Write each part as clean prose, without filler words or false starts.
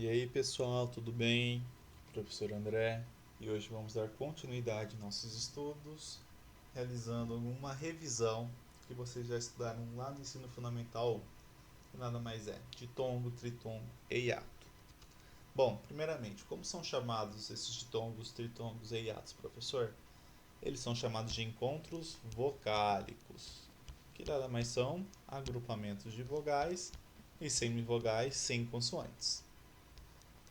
E aí pessoal, tudo bem? Professor André, e hoje vamos dar continuidade aos nossos estudos, realizando uma revisão que vocês já estudaram lá no ensino fundamental 1, que nada mais é ditongo, tritongo e hiato. Bom, primeiramente, como são chamados esses ditongos, tritongos e hiatos, professor? Eles são chamados de encontros vocálicos, que nada mais são agrupamentos de vogais e semivogais sem consoantes.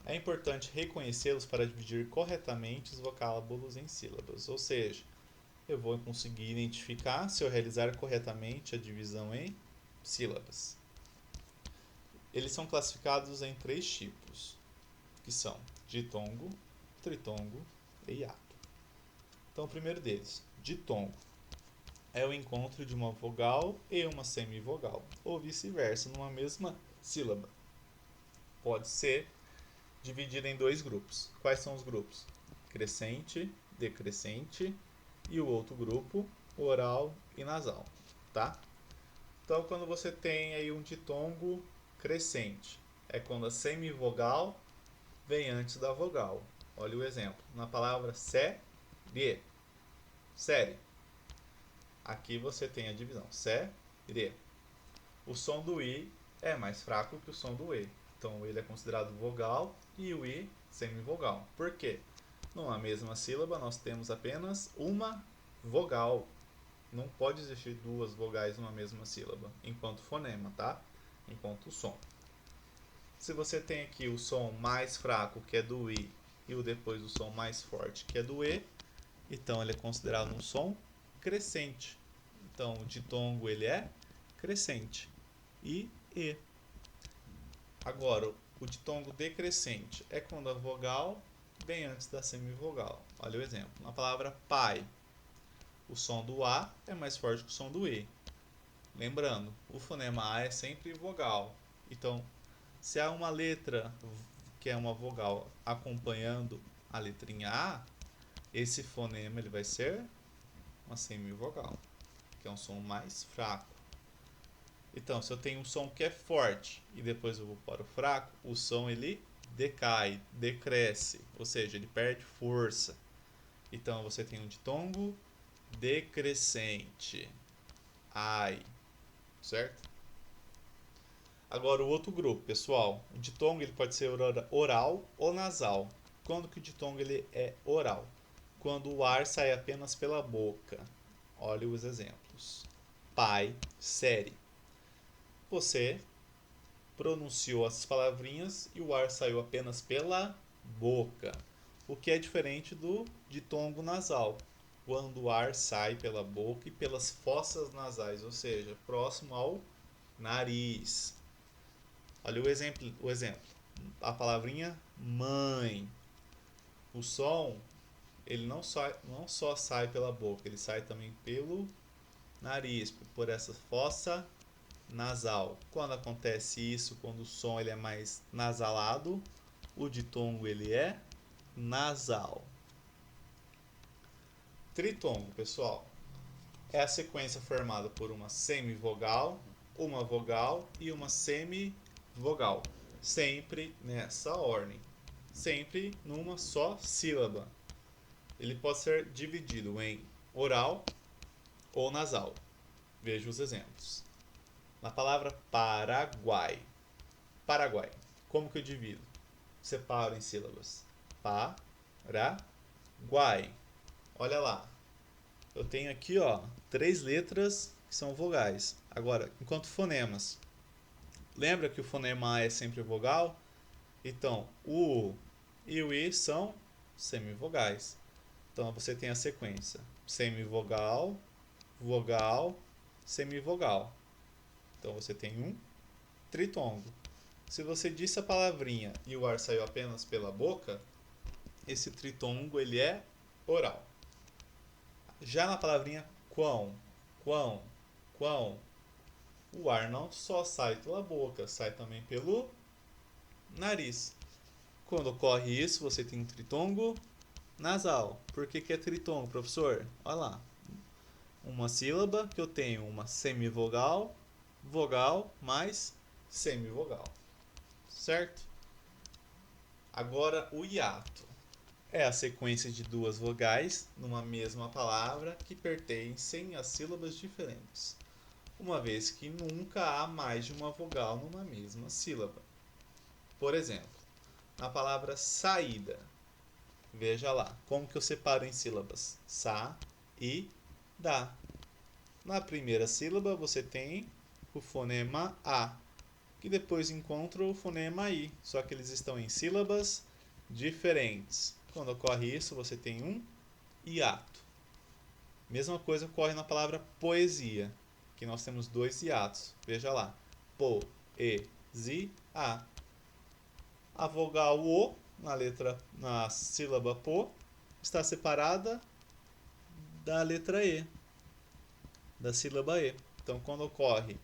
É importante reconhecê-los para dividir corretamente os vocábulos em sílabas, ou seja, eu vou conseguir identificar se eu realizar corretamente a divisão em sílabas. Eles são classificados em três tipos, que são ditongo, tritongo e hiato. Então, o primeiro deles, ditongo, é o encontro de uma vogal e uma semivogal, ou vice-versa, numa mesma sílaba. Pode ser dividida em dois grupos. Quais são os grupos? Crescente, decrescente e o outro grupo, oral e nasal, tá? Então, quando você tem aí um ditongo crescente, é quando a semivogal vem antes da vogal. Olha o exemplo. Na palavra série, série. Aqui você tem a divisão série. O som do i é mais fraco que o som do e. Então ele é considerado vogal e o i semivogal. Por quê? Numa mesma sílaba nós temos apenas uma vogal. Não pode existir duas vogais numa mesma sílaba, enquanto fonema, tá? Enquanto som. Se você tem aqui o som mais fraco, que é do i, e o depois o som mais forte, que é do e, então ele é considerado um som crescente. Então o ditongo ele é crescente. E. Agora, o ditongo decrescente é quando a vogal vem antes da semivogal. Olha o exemplo. Na palavra pai, o som do A é mais forte que o som do E. Lembrando, o fonema A é sempre vogal. Então, se há uma letra que é uma vogal acompanhando a letrinha A, esse fonema ele vai ser uma semivogal, que é um som mais fraco. Então, se eu tenho um som que é forte e depois eu vou para o fraco, o som ele decai, decresce, ou seja, ele perde força. Então, você tem um ditongo decrescente. Ai, certo? Agora, o outro grupo, pessoal, o ditongo ele pode ser oral ou nasal. Quando que o ditongo ele é oral? Quando o ar sai apenas pela boca. Olha os exemplos. Pai, série. Você pronunciou as palavrinhas e o ar saiu apenas pela boca, o que é diferente do ditongo nasal, quando o ar sai pela boca e pelas fossas nasais, ou seja, próximo ao nariz. Olha o exemplo. A palavrinha mãe. O som, ele não só sai pela boca, ele sai também pelo nariz, por essa fossa nasal. Quando acontece isso, quando o som ele é mais nasalado, o ditongo ele é nasal. Tritongo, pessoal, é a sequência formada por uma semivogal, uma vogal e uma semivogal, sempre nessa ordem, sempre numa só sílaba. Ele pode ser dividido em oral ou nasal. Veja os exemplos. Na palavra Paraguai. Paraguai. Como que eu divido? Separo em sílabas. Guai. Olha lá. Eu tenho aqui, ó, três letras que são vogais. Agora, enquanto fonemas. Lembra que o fonema A é sempre vogal? Então, o U e o I são semivogais. Então, você tem a sequência: semivogal, vogal, semivogal. Então, você tem um tritongo. Se você disse a palavrinha e o ar saiu apenas pela boca, esse tritongo ele é oral. Já na palavrinha quão, quão, quão, o ar não só sai pela boca, sai também pelo nariz. Quando ocorre isso, você tem um tritongo nasal. Por que é tritongo, professor? Olha lá. Uma sílaba que eu tenho uma semivogal, vogal mais semivogal. Certo? Agora o hiato é a sequência de duas vogais numa mesma palavra que pertencem a sílabas diferentes, uma vez que nunca há mais de uma vogal numa mesma sílaba. Por exemplo, na palavra saída, veja lá, como que eu separo em sílabas? Sa e da. Na primeira sílaba você tem o fonema A, que depois encontra o fonema I, só que eles estão em sílabas diferentes. Quando ocorre isso, você tem um hiato. Mesma coisa ocorre na palavra poesia, que nós temos dois hiatos. Veja lá, po-e-zi-a. A vogal O na sílaba po está separada da letra E, da sílaba E. Então, quando ocorre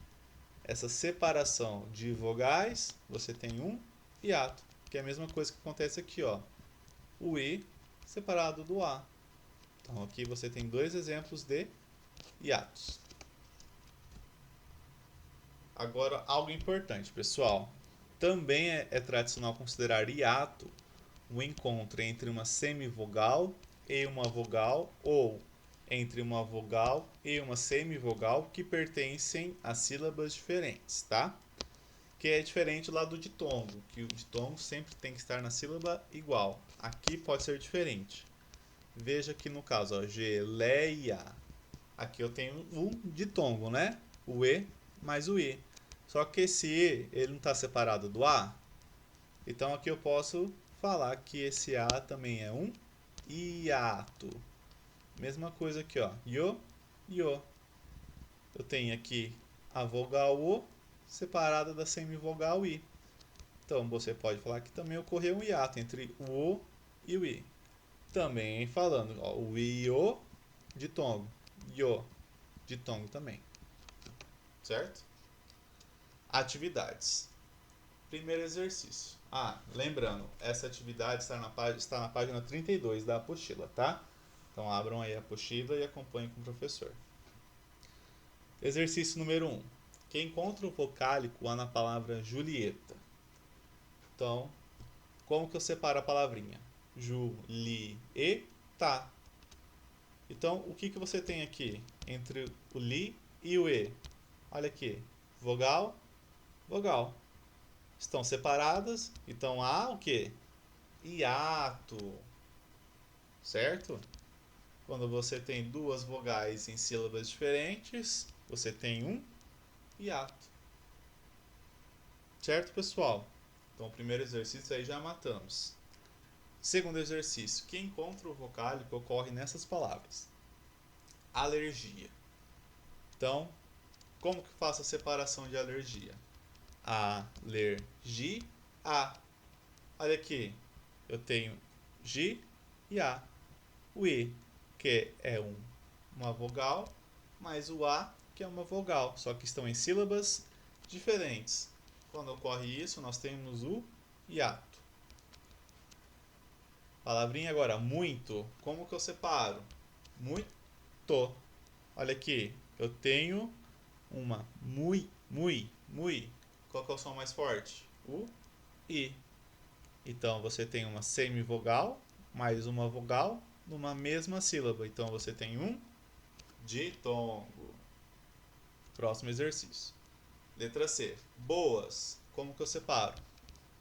essa separação de vogais, você tem um hiato, que é a mesma coisa que acontece aqui, ó. O I separado do A. Então, aqui você tem dois exemplos de hiatos. Agora, algo importante, pessoal. Também é tradicional considerar hiato o encontro entre uma semivogal e uma vogal, ou entre uma vogal e uma semivogal que pertencem a sílabas diferentes, tá? Que é diferente lá do ditongo, que o ditongo sempre tem que estar na sílaba igual. Aqui pode ser diferente. Veja que no caso, ó, geleia. Aqui eu tenho o ditongo, né? O E mais o I. Só que esse E, ele não está separado do A. Então aqui eu posso falar que esse A também é um hiato. Mesma coisa aqui, ó. Yo, yo. Eu tenho aqui a vogal O separada da semivogal I. Então você pode falar que também ocorreu um hiato entre o O e o I. Também falando, ó, o IO ditongo, yo ditongo também. Certo? Atividades. Primeiro exercício. Lembrando, essa atividade está na página 32 da apostila, tá? Então abram aí a apostila e acompanhem com o professor. Exercício número 1. Que encontra o vocálico lá na palavra Julieta. Então, como que eu separo a palavrinha? Julieta. Então, o que você tem aqui entre o li e o e? Olha aqui, vogal, vogal. Estão separadas, então há o que? Hiato, certo? Quando você tem duas vogais em sílabas diferentes, você tem um hiato. Certo, pessoal? Então, o primeiro exercício aí já matamos. Segundo exercício, que encontra o vocálico ocorre nessas palavras. Alergia. Então, como que faço a separação de alergia? Alergia. Olha aqui, eu tenho G e A. O I, que é uma vogal, mais o A, que é uma vogal, só que estão em sílabas diferentes. Quando ocorre isso, nós temos o hiato. Palavrinha agora, muito. Como que eu separo? Muito. Olha aqui, eu tenho uma mui. Qual que é o som mais forte? O I. Então você tem uma semivogal mais uma vogal numa mesma sílaba. Então você tem um ditongo. Próximo exercício. Letra C. Boas. Como que eu separo?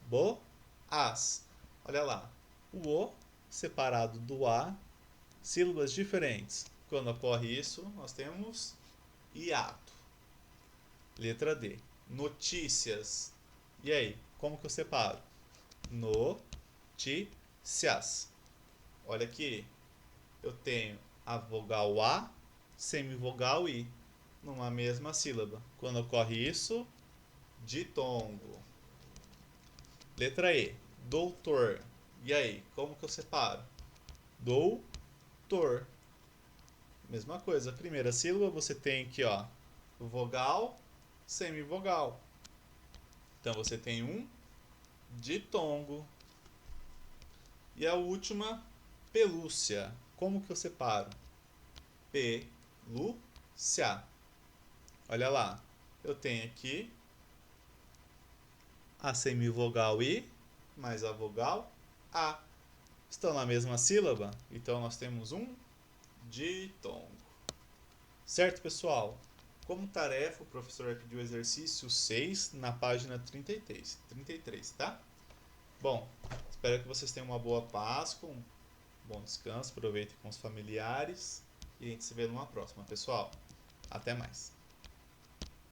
Boas. Olha lá. O O separado do A, sílabas diferentes. Quando ocorre isso, nós temos hiato. Letra D. Notícias. E aí, como que eu separo? Notícias. Olha aqui, eu tenho a vogal A, semivogal I, numa mesma sílaba. Quando ocorre isso, ditongo. Letra E, doutor. E aí, como que eu separo? Doutor. Mesma coisa, a primeira sílaba você tem aqui, ó, vogal, semivogal. Então você tem um ditongo. E a última, pelúcia. Como que eu separo? Pelúcia. Olha lá, eu tenho aqui a semivogal I mais a vogal A estão na mesma sílaba, então nós temos um ditongo. Certo, pessoal? Como tarefa, o professor pediu o exercício 6 na página 33, tá? Bom, espero que vocês tenham uma boa Páscoa, um bom descanso, aproveitem com os familiares e a gente se vê numa próxima, pessoal. Até mais!